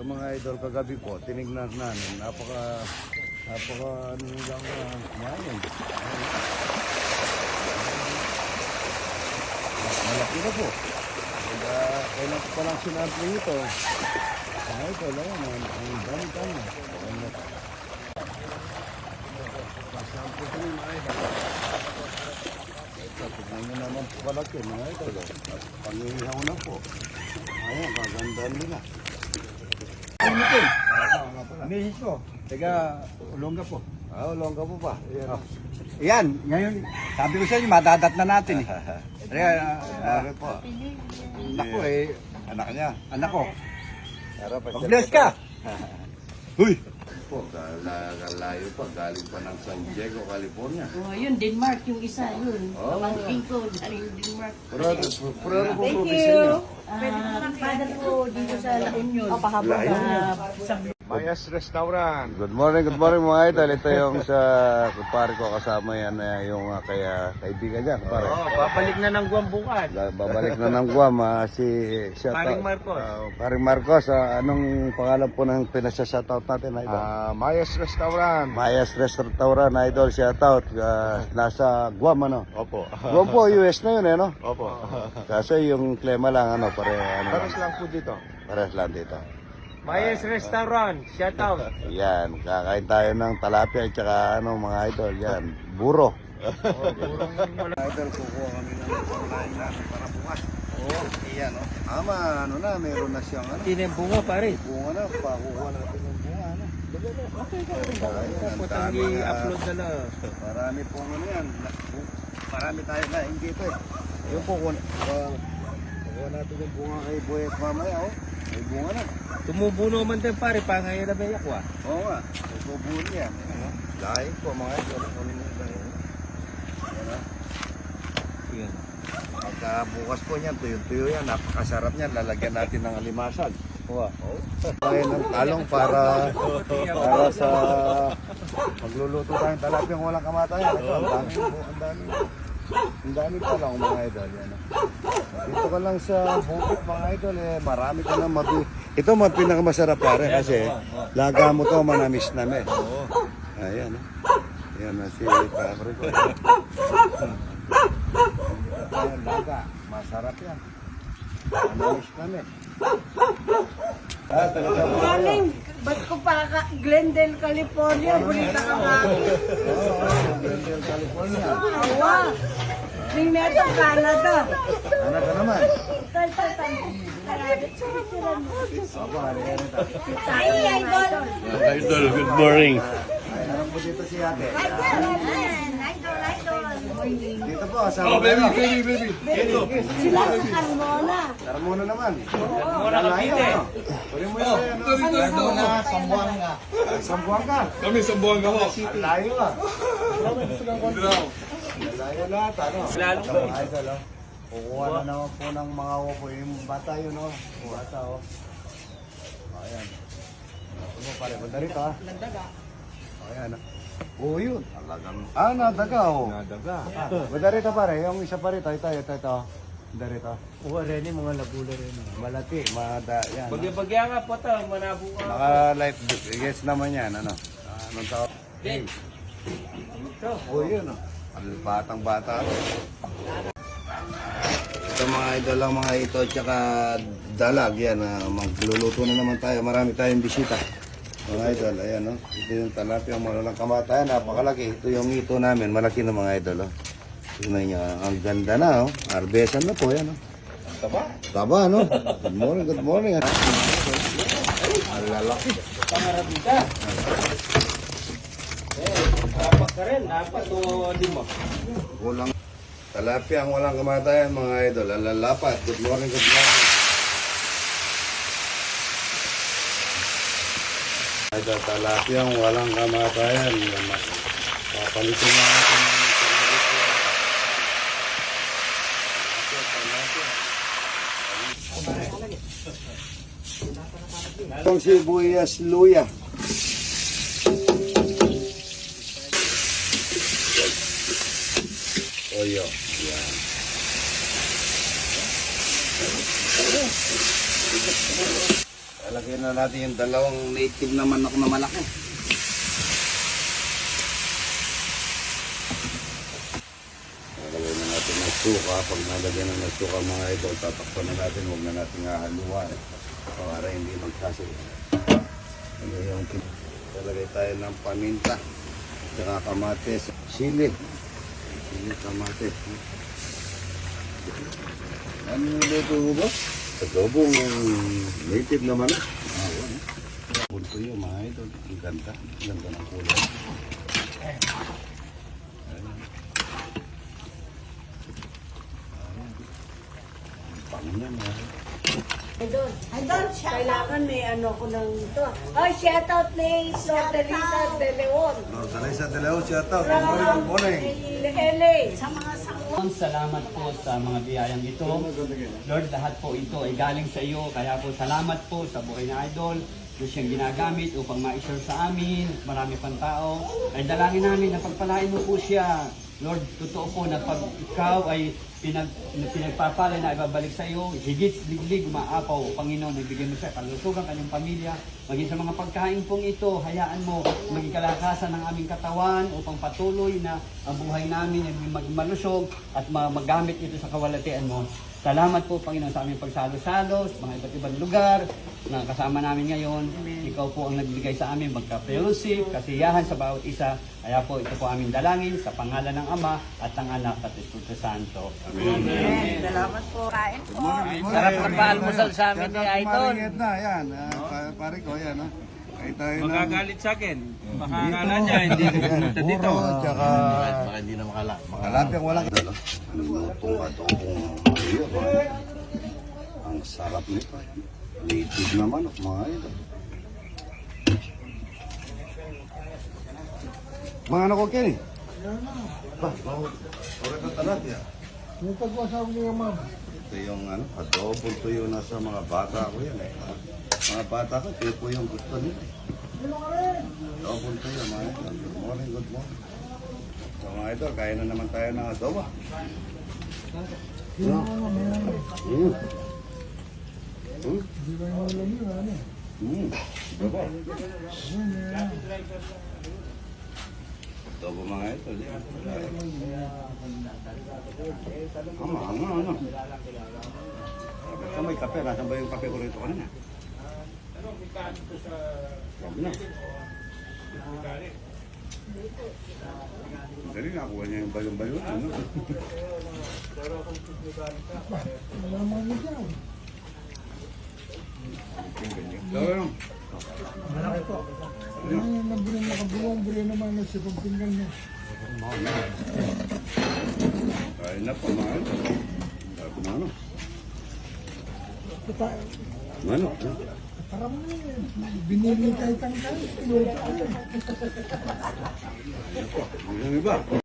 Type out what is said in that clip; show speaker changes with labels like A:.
A: Mga idol, kagabi po, tinignan namin, napaka ano lang kumain. Malaki na po. Kailan ko palang sinabi ito. Mga idol, ang dami-dami. Masampo po yung mga idol. Tignan nyo naman po palaki, mga idol. Pangihaw na po. Ayan, kagandaan nila.
B: Misis ko, taga Olonga po.
A: Olonga po pa.
B: Yan, ngayon, sabi ko sa inyo, madadat na natin eh.
A: Ano po?
B: Anak ko eh,
A: Anak niya.
B: anak ko.
A: Harap,
B: Mag-bless ka! Huy!
A: Po, layo pa, galing pa ng San Diego, California.
C: Oh, yun, Denmark yung isa, yun.
A: Oh.
C: Pamangkin ko, galing Denmark.
A: Puro po
C: Thank
A: probinsya
C: you.
A: niyo.
C: Father ko dito sa La Union.
A: Layo.
C: Sa
D: Mayas Restaurant.
A: Good morning mga idol. Ito yung sa kumpare ko kasama yan, yung kaya kaibigan niya, kumpare.
D: Babalik na ng Guam bukas.
A: Babalik na ng Guam,
D: Paring Marcos.
A: Paring Marcos, anong pangalan po ng pinasa-shoutout natin, idol?
D: Mayas Restaurant.
A: Mayas Restaurant, idol, shoutout. Nasa Guam, ano?
D: Opo.
A: Guam po, US na yun, no?
D: Opo.
A: Kasi yung klema lang,
D: Pares lang po dito.
A: pares lang dito.
D: Mayas Restaurant. Shout out.
A: Yan, kakain tayo ng talapia at saka mga idol, yan, buro. Idol, kukuha kami ng panglaing namin para bukas. Oo. Yan, no? Na, meron na siyang,
D: Hindi na bunga pare.
A: bunga na, pakukuha natin yung bunga,
D: Okay.
A: Ang
D: Tapos
A: dami na,
D: i-upload na lang.
A: marami pong yan, marami tayo na dito eh. Yung po, kukuha natin yung bunga kay Boyet mamaya, may bunga na.
D: Tumubo naman din pare. Pangayon na may yakwa.
A: Oo nga, tutubuhin niya. Dahil po mga idol, kunin mo dahil.
D: Yan.
A: Pagka bukas po niyan, tuyo-tuyo yan, napakasarap niyan, lalagyan natin ng alimasag.
D: Wow.
A: Kaya ng talong para sa magluluto tayong talapyang walang kamatayan. Ito, ang dami pa lang mga idol. Yan. Dito ka lang sa bukit mga idol, marami ka na ito pinakamasarap pare kasi laga mo to manamis namin. Ayan. Yan na si Pabri ko. Ayan, laga. Masarap yan. Manamis namin. Talaga po.
C: Galing, ba't ko pa Glendale, California, burita ka nga.
A: Glendale, California.
C: Awa, Ringneto, Canada.
A: Anak ka naman.
C: Ay, idol.
D: Idol, good morning.
A: Ayan po dito si ate.
C: Idol.
A: Dito po, asama baby.
C: Sila sa Carmona.
A: Carmona naman.
D: Carmona, Cavite.
A: Pwede mo yun. Carmona, Sambuanga. Sambuanga.
D: Kami sa Buanga mo.
A: Ang layo ah. Layo lahat, ano?
D: Lalo
A: Sa mga idol, oh. Kukuha na naman po ng mga upo. Yung bata yun, oh. Bata, oh. Ayan. Ito mo pare, banda rito, ah. Ayan, ah. Oo, yun. Talagang, nadaga, oh.
D: Nadaga.
A: Banda rito, pare. Yung isa pa rito, ito. Banda rito.
D: Uwa rin mga labula rin.
A: Malati, yan. oh.
D: Bagya nga po ito. Manabo ka.
A: Naka-life yes naman yan, ano? Anong tawag?
D: Hey.
A: Oo, yun, oh. Batang bata. Ito mga idol lang mga ito, tsaka dalag, yan. Magluluto na naman tayo. Marami tayong bisita. Mga idol, ayan, oh. Ito yung talapia, malalang kamatayan, napakalaki. Ito yung ito namin, malaki na mga idol, oh. Tingnan niya, ang ganda na, oh. Arbesan na po, yan, oh. Taba, no? Good morning. Ang lalaki.
D: Pangarapita. Dapat ka rin. Dapat o di mo.
A: Kulang. Talapia ang walang kamatayan, mga idol. Ang lalapat. Good morning. Idol, talapia ang walang kamatayan. Papalitin na natin. Itong sibuyas luya. Toyo. Yan. Lalagyan na natin yung dalawang native na manok na malaki. Lalagyan na natin ng suka. Pag nalagyan na ng suka mga idol, tatakpan na natin. Huwag na natin haluan. Para hindi magkasig. Lalagay tayo ng paminta. Tsaka kamatis. Sili. Sili, kamatis. Ano yung luto mo ba? Adobong native naman. Punto yun mga idol. Ang ganda. Ang ganda ng kulay. Pangyan mga idol.
C: Idol, kailangan may ano ko ng ito. Oh, shout out ni Nordelisa de Leon.
A: No, Teresa de Leon, shout out. Good morning.
C: LA. Sa mga
B: Salamat po sa mga biyayang ito. Lord, lahat po ito ay galing sa iyo. Kaya po salamat po sa buhay na idol. Diyos siyang ginagamit upang ma-share sa amin. Marami pang tao. Ay dalangin namin na pagpalain mo po siya. Lord, totoo po na pag ikaw ay pinagpapala na ibabalik sa iyo, higit liglig, maapaw, Panginoon, ibigay mo siya kalusugan, kanyang pamilya, maging sa mga pagkain pong ito, hayaan mo maging kalakasan ng aming katawan upang patuloy na ang buhay namin ay malusog at magamit ito sa kawalatian mo. Salamat po, Panginoon, sa aming pagsalo-salo, sa mga iba't ibang lugar na kasama namin ngayon. Ikaw po ang nagbigay sa amin magka-fellowship, kasiyahan sa bawat isa. Kaya po, ito po aming dalangin sa pangalan ng Ama at ng Anak at Espiritu Santo.
C: Amen. Salamat po. Kain po.
D: Sarap ng paalmusal sa amin ni Idol.
A: Maringet na, yan. Pare ko, yan. Kain tayo ng
D: Magagalit sa akin. Baka akala niya, hindi ko pumunta dito.
A: puro, tsaka
E: Baka hindi na
A: makalapyang walang luto at ayun. Ang sarap nito. Native naman, mga idol. Mga anak ko, Kenny? Ore ka talat ya?
E: Yung pagwasaw niya, ma'am.
A: Ito yung adobong tuyo na sa mga bata ko yan eh. Mga bata ko, ito po yung gusto nila. Adobong tuyo, mga idol. Good morning, good morning. So mga idol, kaya na naman tayo ng adobo.
E: Hindi ba yung ulam yun, ano?
A: Adobo. Adobo mga idol. Ano? Basta may kape. Nasaan ba yung kape ko rito kanina? Sabi na. Dali nakuha niya yung balon-balon. Ano?
E: Malaman niyo dyan.
A: Malaki po.
E: Ano yung nabili na kabuwang, bili naman na siya pagpinggan niya.
A: Kain na po mga idol. Sabi na ano? Ano?
E: Parang binili kahit ang kahit.
A: Yung iba.